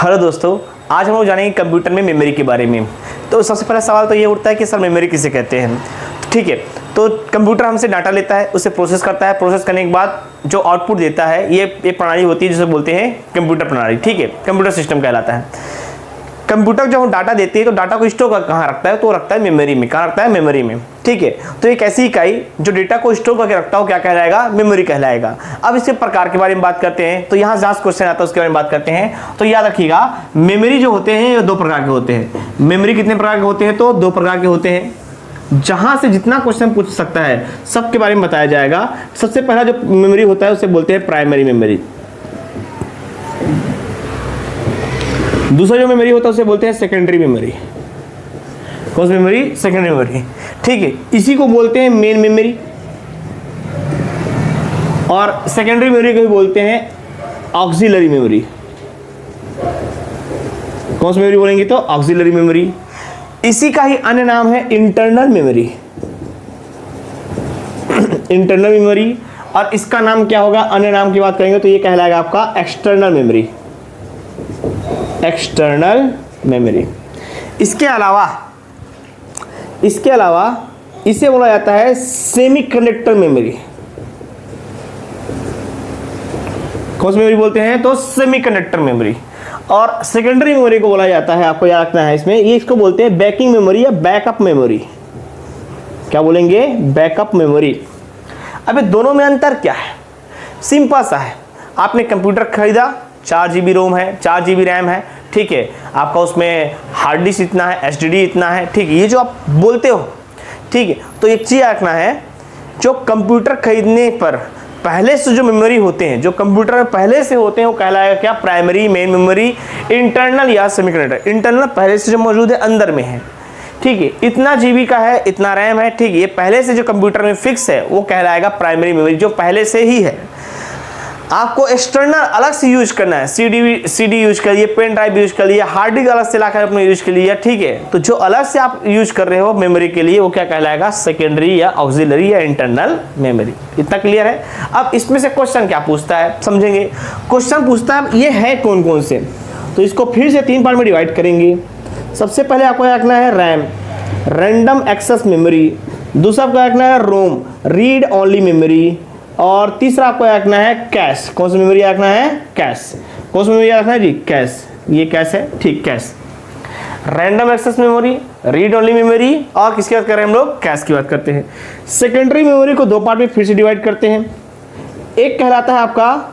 Hello दोस्तों, आज हम लोग जानेंगे कंप्यूटर में मेमोरी के बारे में। तो सबसे पहला सवाल तो ये उठता है कि सर मेमोरी किसे कहते हैं। ठीक है, तो कंप्यूटर हमसे डाटा लेता है, उसे प्रोसेस करता है, प्रोसेस करने के बाद जो आउटपुट देता है ये एक प्रणाली होती है जिसे बोलते हैं कंप्यूटर प्रणाली। ठीक है, कंप्यूटर सिस्टम कहलाता है। कंप्यूटर जब हम डाटा देते हैं तो डाटा को स्टोर कहाँ रखता है, तो रखता है मेमोरी में। कहाँ रखता है? मेमोरी में। ठीक है, तो एक ऐसी इकाई जो डेटा को स्टोर करके रखता हो क्या कहलाएगा? मेमोरी कहलाएगा। अब इसके प्रकार के बारे में बात करते हैं, तो यहाँ जहाँ क्वेश्चन आता है उसके बारे में बात करते हैं। तो याद रखिएगा, मेमोरी जो होते हैं ये दो प्रकार के होते हैं। मेमोरी कितने प्रकार के होते हैं? तो दो प्रकार के होते हैं। जहाँ से जितना क्वेश्चन पूछ सकता है सबके बारे में बताया जाएगा। सबसे पहला जो मेमोरी होता है उसे बोलते हैं प्राइमरी मेमोरी। दूसरा जो मेमोरी होता है उसे बोलते हैं सेकेंडरी मेमोरी। कौन सी मेमोरी? Secondary memory. ठीक है, इसी को बोलते हैं मेन मेमोरी, और सेकेंडरी मेमोरी को भी बोलते हैं ऑक्सिलरी मेमोरी। कौन सी मेमोरी बोलेंगे? तो ऑक्सिलरी मेमोरी। इसी का ही अन्य नाम है इंटरनल मेमोरी। Internal memory. और इसका नाम क्या होगा? अन्य नाम की बात करेंगे तो ये कहलाएगा आपका एक्सटर्नल मेमोरी। External memory. इसके अलावा इसे बोला जाता है सेमीकंडक्टर मेमोरी। कौन सी मेमोरी बोलते हैं? तो सेमीकंडक्टर मेमोरी। और सेकेंडरी मेमोरी को बोला जाता है, आपको याद रखना है इसमें, ये इसको बोलते हैं बैकिंग मेमोरी या बैकअप मेमोरी। क्या बोलेंगे? Backup memory. अब दोनों में अंतर क्या है? सिंपल सा है। आपने कंप्यूटर खरीदा, 4 GB रोम है, 4 GB रैम है। ठीक है, आपका उसमें हार्ड डिस्क इतना है, SSD इतना है। ठीक है, ये जो आप बोलते हो, ठीक है, तो एक चीज़ रखना है, जो कंप्यूटर खरीदने पर पहले से जो मेमोरी होते हैं, जो कंप्यूटर में पहले से होते हैं, वो कहलाएगा क्या? प्राइमरी, मेन मेमोरी, इंटरनल या सेमीकंडक्टर। इंटरनल पहले से जो मौजूद है, अंदर में है। ठीक है, इतना GB का है, इतना रैम है। ठीक है, ये पहले से जो कंप्यूटर में फिक्स है वो कहलाएगा प्राइमरी मेमोरी, जो पहले से ही है। आपको एक्सटर्नल अलग से यूज करना है, CD यूज कर लिए, पेन ड्राइव यूज कर लिया, हार्ड डिस्क अलग से लाकर अपने यूज कर लिया। ठीक है, तो जो अलग से आप यूज कर रहे हो मेमोरी के लिए वो क्या कहलाएगा? सेकेंडरी या ऑक्सिलरी या इंटरनल मेमोरी। इतना क्लियर है? अब इसमें से क्वेश्चन क्या पूछता है समझेंगे। क्वेश्चन पूछता है ये है कौन कौन से, तो इसको फिर से 3 पार्ट में डिवाइड करेंगे। सबसे पहले आपको रखना है रैम, रैंडम एक्सेस मेमोरी। दूसरा आपको रखना है रोम, रीड ओनली मेमोरी। और तीसरा आपको रखना है कैश। कौन सी मेमोरी रखना है? कैश। कौन सी मेमोरी रखना है जी? कैश। ये कैश है, ठीक, cache. Random access memory, read only memory, और किसकी बात कर रहे हैं हम लोग? कैश की बात करते हैं। सेकेंडरी मेमोरी को 2 पार्ट में फिर से डिवाइड करते हैं। एक कहलाता है आपका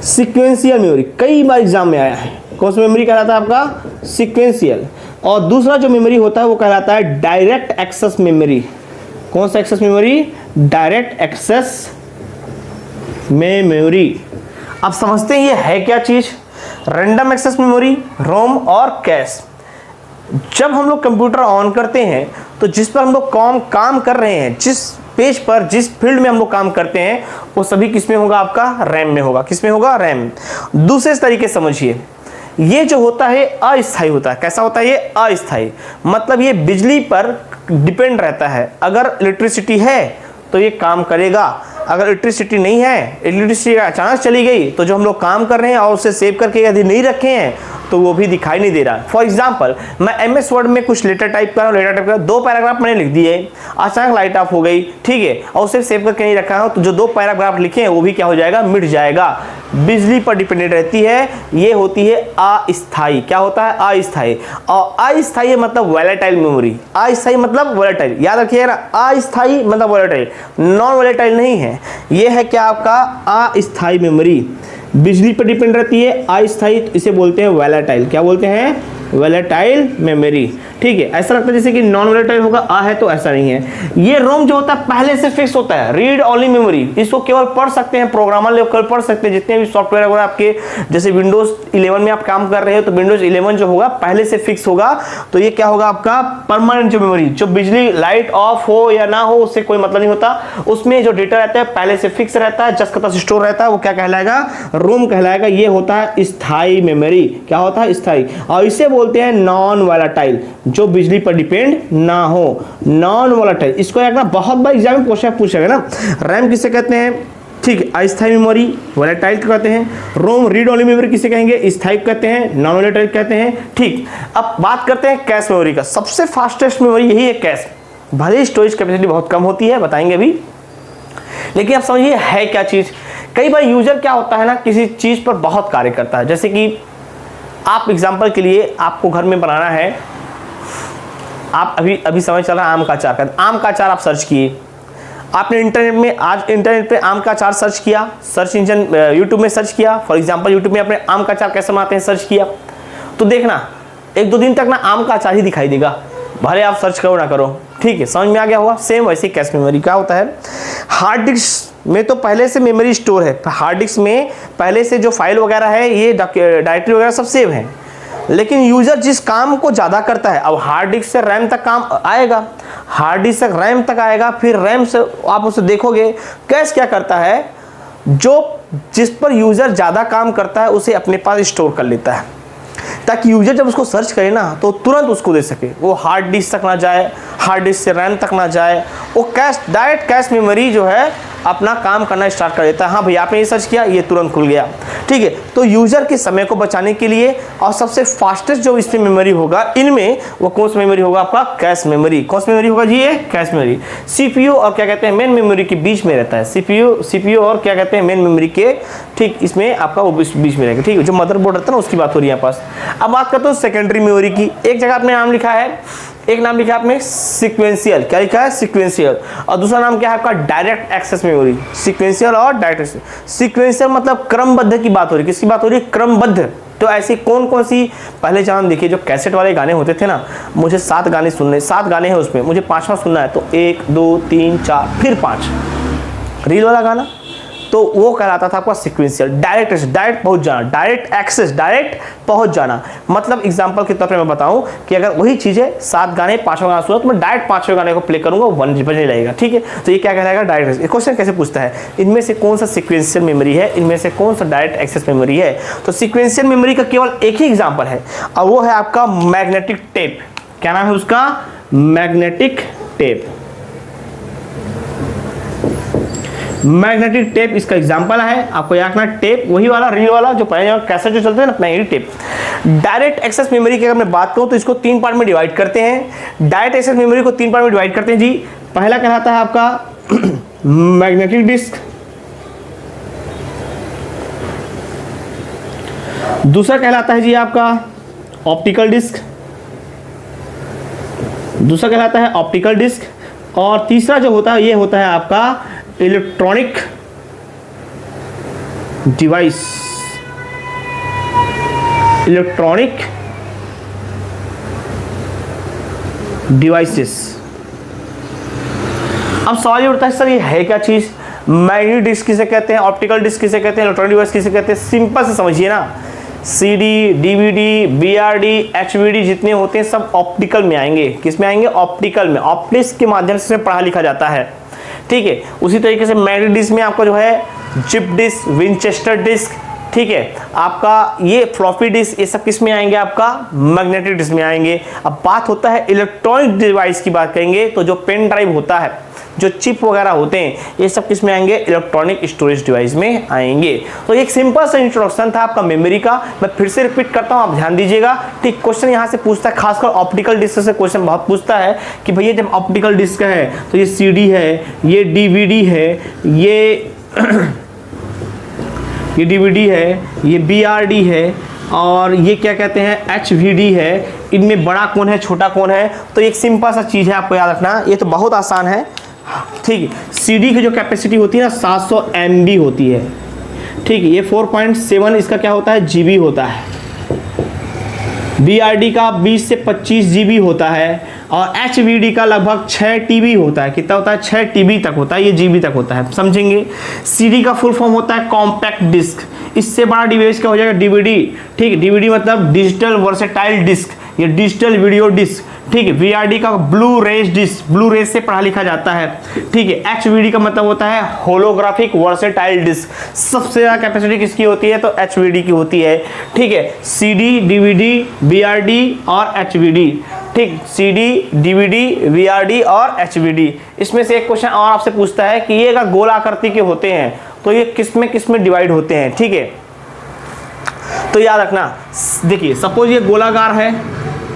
सीक्वेंशियल मेमोरी, कई बार एग्जाम में आया है। कौन सी मेमोरी कहलाता है आपका? सीक्वेंशियल। और दूसरा जो मेमोरी होता है वो कहलाता है डायरेक्ट एक्सेस मेमोरी। कौन सा access memory? Direct access memory. अब समझते हैं ये है क्या चीज। रैंडम एक्सेस मेमोरी, रोम और कैश। जब हम लोग कंप्यूटर ऑन करते हैं तो जिस पर हम लोग काम कर रहे हैं, जिस पेज पर, जिस फील्ड में हम लोग काम करते हैं, वो सभी किस में होगा? आपका रैम में होगा। किस में होगा? रैम। दूसरे तरीके समझिए, ये जो होता है अस्थायी होता है। कैसा होता है ये? अस्थायी। मतलब ये बिजली पर डिपेंड रहता है। अगर इलेक्ट्रिसिटी है तो ये काम करेगा, अगर इलेक्ट्रिसिटी नहीं है, इलेक्ट्रिसिटी अचानक चली गई, तो जो हम लोग काम कर रहे हैं और उसे सेव करके यदि नहीं रखे हैं तो वो भी दिखाई नहीं दे रहा। फॉर एग्जाम्पल, मैं MS वर्ड में कुछ लेटर टाइप कर रहा हूँ, 2 पैराग्राफ मैंने लिख दिए, अचानक लाइट ऑफ हो गई, ठीक है, और उसे सेव करके नहीं रखा हो, तो जो 2 पैराग्राफ लिखे हैं वो भी क्या हो जाएगा? मिट जाएगा। बिजली पर डिपेंडेंट रहती है, ये होती है अस्थायी। क्या होता है? अस्थायी। और अस्थायी मतलब वोलेटाइल मेमोरी। अस्थायी मतलब वोलेटाइल, याद रखिएगा ना, अस्थायी मतलब वोलेटाइल, नॉन वोलेटाइल नहीं है। ये है क्या? आपका अस्थायी मेमोरी, बिजली पर डिपेंड रहती है, अस्थायी, इसे बोलते हैं वोलेटाइल। क्या बोलते हैं? Volatile memory. ठीक है, ऐसा लगता है जैसे कि नॉन वोलेटाइल होगा, है, तो ऐसा नहीं है। ये रोम जो होता है पहले से फिक्स होता है, रीड ओनली मेमोरी। इसको केवल पढ़ सकते हैं, प्रोग्रामर लेवल पढ़ सकते हैं। जितने भी सॉफ्टवेयर वगैरह आपके, जैसे विंडोज 11 में आप काम कर रहे हो तो विंडोज 11 जो होगा पहले से फिक्स होगा। तो ये क्या होगा? आपका परमानेंट जो मेमोरी, जो बिजली लाइट ऑफ हो या ना हो उससे कोई मतलब नहीं होता, उसमें जो डेटा रहता है पहले से फिक्स रहता है, जस्ट का तस स्टोर रहता है, वो क्या कहलाएगा? रोम कहलाएगा। ये होता है स्थायी मेमोरी। क्या होता है? स्थायी। और इसे बोलते हैं नॉन वोलेटाइल, जो बिजली पर डिपेंड ना हो, नॉन वोलेटाइल। इसको रखना, बहुत बार एग्जाम में क्वेश्चन पूछेगा ना। रैम किसे कहते हैं? ठीक है। अस्थायी मेमोरी वोलेटाइल कहते हैं। रोम रीड ओनली मेमोरी किसे कहेंगे? स्थायी कहते हैं, नॉन वोलेटाइल कहते हैं। ठीक, अब बात करते हैं कैश मेमोरी का। सबसे फास्टेस्ट मेमोरी यही है कैश, भले ही स्टोरेज कैपेसिटी बहुत कम होती है, बताएंगे अभी, लेकिन आप समझिए है क्या चीज़। कई बार यूजर क्या होता है ना, किसी चीज़ पर बहुत कार्य करता है, जैसे कि आप एग्जाम्पल के लिए आपको घर में बनाना है, आप अभी समझ चल रहा है आम का अचार का, आम का अचार आप सर्च किए, आपने इंटरनेट में, आज इंटरनेट पे आम का अचार सर्च किया, सर्च इंजन यूट्यूब में सर्च किया, फॉर एग्जांपल यूट्यूब में आपने आम का अचार कैसे बनाते हैं सर्च किया, तो देखना 1-2 दिन तक ना आम का अचार ही दिखाई देगा, भले आप सर्च करो ना करो। ठीक है, समझ में आ गया होगा। सेम वैसे कैश मेमोरी क्या होता है, हार्ड डिस्क में तो पहले से मेमोरी स्टोर है, हार्ड डिस्क में पहले से जो फाइल वगैरह है, ये डायरेक्टरी वगैरह सब सेव है, लेकिन यूजर जिस काम को ज़्यादा करता है, अब हार्ड डिस्क से रैम तक काम आएगा, हार्ड डिस्क से रैम तक आएगा, फिर रैम से आप उसे देखोगे। कैश क्या करता है, जो जिस पर यूजर ज़्यादा काम करता है उसे अपने पास स्टोर कर लेता है, ताकि यूजर जब उसको सर्च करे ना तो तुरंत उसको दे सके, वो हार्ड डिस्क तक ना जाए, हार्ड डिस्क से रैम तक ना जाए, वो कैश डायरेक्ट कैश मेमोरी जो है अपना काम करना स्टार्ट कर देता है। हाँ भैया आपने ये सर्च किया, ये तुरंत खुल गया। ठीक है, तो यूजर के समय को बचाने के लिए और सबसे फास्टेस्ट जो इसमें मेमोरी होगा इनमें, वो कौन सा मेमोरी होगा आपका? Cache memory. कौन सा मेमोरी होगा जी? ये कैश मेमोरी। सीपीयू और क्या कहते हैं मेन मेमोरी के बीच में रहता है, सीपीयू और क्या कहते हैं मेन मेमोरी के, ठीक, इसमें आपका वो बीच में रहेगा। ठीक है, जो मदरबोर्ड रहता है ना उसकी बात हो रही है यहाँ पास। अब बात करते हो सेकेंडरी मेमोरी की। एक जगह आपने नाम लिखा है, एक नाम लिखा है आपने सीक्वेंशियल, क्या लिखा है? सीक्वेंशियल। और दूसरा नाम क्या है आपका? Direct access memory. सीक्वेंशियल और डायरेक्ट एक्सेस। सीक्वेंशियल मतलब क्रमबद्ध की बात हो रही है, किसकी बात हो रही है? क्रमबद्ध। तो ऐसी कौन कौन सी, पहले जब हम देखिए जो कैसेट वाले गाने होते थे ना, मुझे 7 गाने सुनने, 7 गाने हैं उसमें, मुझे 5वां सुनना है, तो 1 2 3 4 फिर 5, रील वाला गाना, तो वो कहलाता था आपका सीक्वेंशियल। डायरेक्ट पहुंच जाना, डायरेक्ट एक्सेस, डायरेक्ट पहुंच जाना। मतलब एग्जांपल के तौर पे मैं बताऊं कि अगर वही चीज़ है 7 गाने 5वां गाना सुना तो मैं डायरेक्ट 5वें गाने को प्ले करूंगा, 1 बजने लगेगा। ठीक है, तो ये क्या कहलाएगा? डायरेक्ट। क्वेश्चन कैसे पूछता है, इनमें से कौन सा सीक्वेंशियल मेमोरी है, इनमें से कौन सा डायरेक्ट एक्सेस मेमोरी है? तो सीक्वेंशियल मेमोरी का केवल एक ही एग्जाम्पल है और वो है आपका मैग्नेटिक टेप। क्या नाम है उसका? Magnetic tape. मैग्नेटिक टेप इसका एग्जांपल है। आपको याद रखना, टेप वही वाला रील वाला जो पहले कैसेट जो चलते हैं ना, magnetic tape. Direct access memory की अगर मैं बात करूं तो इसको 3 पार्ट में डिवाइड करते हैं। डायरेक्ट एक्सेस मेमोरी को 3 पार्ट में डिवाइड करते हैं जी। पहला कहलाता है आपका मैग्नेटिक डिस्क, दूसरा कहलाता है जी आपका ऑप्टिकल डिस्क, दूसरा कहलाता है ऑप्टिकल डिस्क, और तीसरा जो होता है ये होता है आपका इलेक्ट्रॉनिक डिवाइस, इलेक्ट्रॉनिक डिवाइसेस। अब सवाल ये उठता है सर ये है क्या चीज? मैग्नेटिक डिस्क किसे कहते हैं, ऑप्टिकल डिस्क किसे कहते हैं, इलेक्ट्रॉनिक डिवाइस किसे कहते हैं? सिंपल से समझिए ना, सीडी, डीवीडी, बीआरडी, एचवीडी जितने होते हैं सब ऑप्टिकल में आएंगे। किस में आएंगे? ऑप्टिकल में। ऑप्टिक्स के माध्यम से पढ़ा लिखा जाता है। ठीक है, उसी तरीके से मैग्नेटिक डिस्क में आपका जो है चिप डिस्क, विंचेस्टर डिस्क, ठीक है, आपका ये फ्लॉपी डिस्क, ये सब किस में आएंगे? आपका मैग्नेटिक डिस्क में आएंगे। अब बात होता है इलेक्ट्रॉनिक डिवाइस की बात करेंगे तो जो पेन ड्राइव होता है, जो चिप वगैरह होते हैं, ये सब किस में आएंगे? इलेक्ट्रॉनिक स्टोरेज डिवाइस में आएंगे। तो एक सिंपल सा इंट्रोडक्शन था आपका मेमोरी का। मैं फिर से रिपीट करता हूं, आप ध्यान दीजिएगा। ठीक, क्वेश्चन यहां से पूछता है, खासकर ऑप्टिकल डिस्क से क्वेश्चन बहुत पूछता है कि भैया जब ऑप्टिकल डिस्क है तो ये सीडी है, ये डीवीडी है, ये डीवीडी है, ये बीआरडी है, और ये क्या कहते हैं? एचवीडी है। इनमें बड़ा कौन है, छोटा कौन है? तो एक सिंपल सा चीज़ है, आपको याद रखना, ये तो बहुत आसान है। ठीक है, सीडी की जो कैपेसिटी होती है ना 700 MB होती है। ठीक है, ये 4.7 इसका क्या होता है? GB होता है। बीआरडी का 20 से 25 GB होता है, और एचवीडी का लगभग 6 TB होता है। कितना होता है? 6 TB तक होता है, ये GB तक होता है, समझेंगे। सीडी का फुल फॉर्म होता है कॉम्पैक्ट डिस्क। इससे बड़ा डिवाइस क्या हो जाएगा? डीवीडी। ठीक है, डीवीडी मतलब डिजिटल वर्सेटाइल डिस्क, ये डिजिटल वीडियो डिस्क। ठीक है, वीआरडी का blu ray disc, blu ray से पढ़ा लिखा जाता है। ठीक है, एचवीडी का मतलब होता है होलोग्राफिक वर्सेटाइल डिस्क। सबसे ज्यादा कैपेसिटी किसकी होती है? तो एचवीडी की होती है। ठीक है, सीडी, डीवीडी, बीआरडी और एचवीडी। ठीक, सीडी, डीवीडी, वीआरडी और एचवीडी। इसमें से एक क्वेश्चन और आपसे पूछता है कि ये अगर गोल आकृति के होते हैं, तो ये किस में डिवाइड होते हैं, ठीक है। तो याद रखना, देखिए सपोज ये गोलाकार है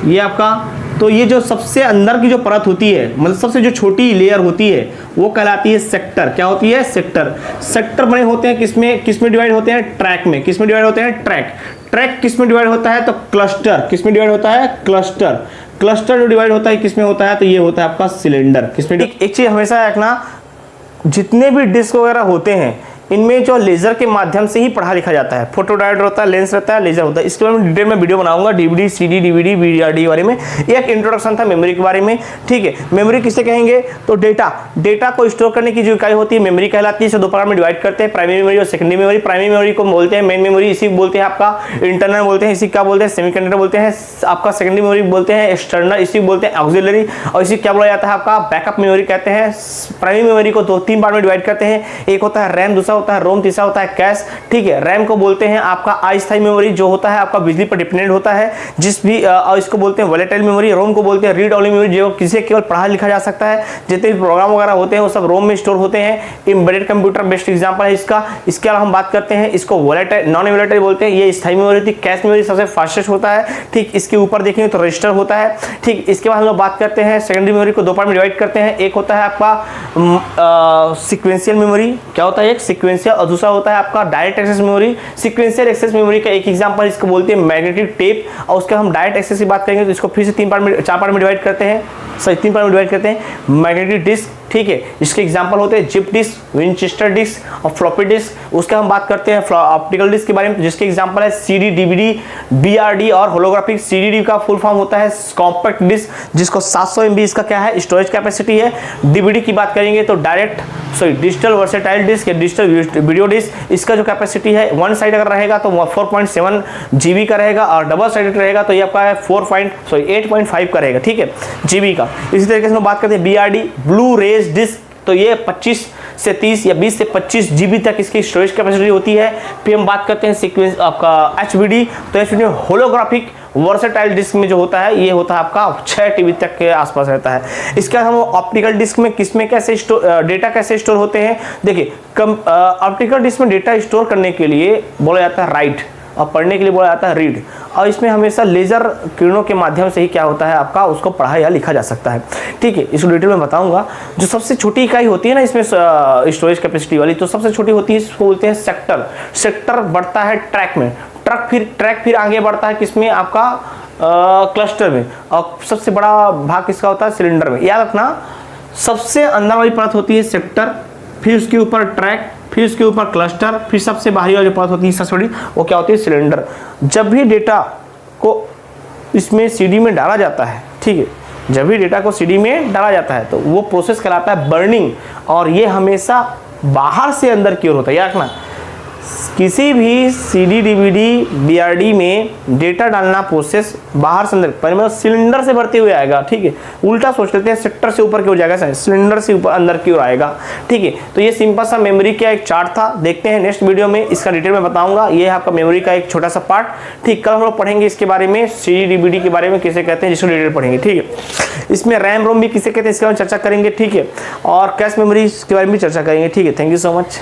ये आपका, तो ये जो सबसे अंदर की जो परत होती है, मतलब सबसे जो छोटी लेयर होती है, वो कहलाती है सेक्टर। क्या होती है? सेक्टर। सेक्टर बने होते हैं किसमें डिवाइड होते हैं? ट्रैक में। किसमें डिवाइड होते हैं? ट्रैक। ट्रैक किसमें डिवाइड होता है? तो क्लस्टर। किसमें डिवाइड होता है? क्लस्टर। क्लस्टर जो डिवाइड होता है किसमें होता है? तो ये होता है आपका सिलेंडर। किसमें? एक चीज हमेशा रखना, जितने भी डिस्क वगैरह होते हैं इनमें जो लेजर के माध्यम से ही पढ़ा लिखा जाता है। फोटो डायोड होता है, लेंस रहता है, लेजर होता है। इसके बारे में डिटेल में वीडियो बनाऊंगा, डीवीडी, सीडी, डीवीडी, बीआरडी के बारे में। एक इंट्रोडक्शन था मेमोरी के बारे में, ठीक है। मेमोरी किसे कहेंगे? तो डेटा को स्टोर करने की जो इकाई होती है मेमोरी कहलाती है। इसे दो प्रकार में डिवाइड करते हैं, प्राइमरी मेमोरी और सेकेंडरी मेमोरी। प्राइमरी मेमोरी को बोलते हैं मेन मेमोरी, इसी बोलते हैं आपका इंटरनल बोलते हैं, इसी क्या बोलते हैं? सेमीकंडक्टर बोलते हैं। आपका सेकेंडरी मेमोरी बोलते हैं एक्सटर्नल, इसी बोलते हैं ऑक्सिलरी, और इसी क्या बोला जाता है? आपका बैकअप मेमोरी कहते हैं। प्राइमरी मेमोरी को तीन पार्ट में डिवाइड करते हैं, एक होता है रैम, दूसरा होता है रोम, तीसरा होता है कैश, ठीक है। रैम को बोलते हैं आपका अस्थायी मेमोरी, जो होता है आपका बिजली पर डिपेंडेंट होता है, जिस भी और इसको बोलते हैं वोलेटाइल मेमोरी। रोम को बोलते हैं रीड ओनली मेमोरी, जो किसे केवल पढ़ा लिखा जा सकता है। जितने भी प्रोग्राम वगैरह होते हैं वो सब रोम में स्टोर होते हैं। एम्बेडेड कंप्यूटर बेस्ट एग्जांपल है इसका। इसके अलावा हम बात करते हैं, इसको वोलेटाइल नॉन वोलेटाइल बोलते हैं। ये स्थायी मेमोरी होती है। कैश मेमोरी सबसे फास्टेस्ट होता है, ठीक। इसके ऊपर देखेंगे तो रजिस्टर होता है, ठीक। इसके बाद हम लोग बात करते हैं सेकेंडरी मेमोरी को दो पार्ट में डिवाइड करते हैं। एक होता है आपका सीक्वेंशियल मेमोरी, क्या होता है? एक सीक्वेंशियल, और दूसरा होता है आपका direct access memory. Sequential access memory का एक एग्जांपल इसको बोलते हैं मैग्नेटिक टेप, और उसके हम डायरेक्ट एक्सेस की बात करेंगे तो इसको फिर से चार पार्ट में डिवाइड करते हैं, तीन पार्ट में डिवाइड करते हैं। मैग्नेटिक डिस्क, ठीक है। इसके एग्जांपल होते हैं जिप डिस्क, विनचेस्टर डिस्क और फ्लॉपी डिस्क। उसके हम बात करते हैं ऑप्टिकल डिस्क के बारे में, जिसके एग्जांपल है सीडी, डीवीडी, बीआरडी और होलोग्राफिक। सीडी का फुल फॉर्म होता है कॉम्पैक्ट डिस्क, जिसको 700 MB इसका क्या है? स्टोरेज कैपेसिटी है। डीवीडी की बात करेंगे तो डिजिटल वर्सेटाइल डिस्क या डिजिटल वीडियो डिस्क, इसका जो कैपेसिटी है वन साइड अगर रहेगा तो 4.7 GB का रहेगा, और डबल साइडेड रहेगा तो ये आपका है 8.5 का रहेगा, ठीक है, GB का। इसी तरीके से हम बात करते हैं बीआरडी, ब्लू रेज डिस्क, तो ये 25 से 30 या 20 से 25 GB तक इसकी स्टोरेज कैपेसिटी होती है। फिर हम बात करते हैं सीक्वेंस आपका HVD, तो HVD होलोग्राफिक वर्सेटाइल डिस्क में जो होता है ये होता है आपका 6 TB तक के आसपास रहता है। इसके बाद हम ऑप्टिकल डिस्क में किसमें कैसे डेटा कैसे स्टोर होते हैं? देखिए ऑप्टिकल डिस्क में डेटा स्टोर करने के लिए बोला जाता है राइट, और पढ़ने के लिए बोला जाता है रीड, और इसमें हमेशा लेजर किरणों के माध्यम से ही क्या होता है आपका उसको पढ़ा या लिखा जा सकता है, ठीक है। इसको डिटेल में बताऊंगा। जो सबसे छोटी इकाई होती है ना इसमें स्टोरेज कैपेसिटी वाली, तो सबसे छोटी होती है, इसको बोलते हैं सेक्टर। सेक्टर बढ़ता है ट्रैक में, ट्रैक फिर आगे बढ़ता है किसमें? आपका क्लस्टर में, और सबसे बड़ा भाग किसका होता है? सिलेंडर में। याद रखना, सबसे अंदर वाली परत होती है सेक्टर, फिर उसके ऊपर ट्रैक, फिर उसके ऊपर क्लस्टर, फिर सबसे बाहरी वाली जो परत होती है सबसे बड़ी वो क्या होती है? सिलेंडर। जब भी डेटा को इसमें सीडी में डाला जाता है, ठीक है, जब भी डेटा को सीडी में डाला जाता है तो वो प्रोसेस कहलाता है बर्निंग, और ये हमेशा बाहर से अंदर की ओर होता है। याद रखना, किसी भी सीडी, डीवीडी, बीआरडी में डेटा डालना प्रोसेस बाहर से अंदर, मतलब सिलेंडर से भरते हुए आएगा, ठीक है। उल्टा सोच लेते हैं, सेक्टर से ऊपर की ओर जाएगा, सिलेंडर से ऊपर अंदर की ओर आएगा, ठीक है। तो ये सिंपल सा मेमोरी का एक चार्ट था। देखते हैं नेक्स्ट वीडियो में इसका डिटेल में बताऊंगा। ये है आपका मेमोरी का एक छोटा सा पार्ट, ठीक। कल हम लोग पढ़ेंगे इसके बारे में, सीडी, डीवीडी के बारे में किसे कहते हैं, जिसको डिटेल पढ़ेंगे, ठीक है। इसमें रैम रोम भी किसे कहते हैं इसके बारे में चर्चा करेंगे, ठीक है, और कैश मेमोरी के बारे में भी चर्चा करेंगे, ठीक है। Thank you so much.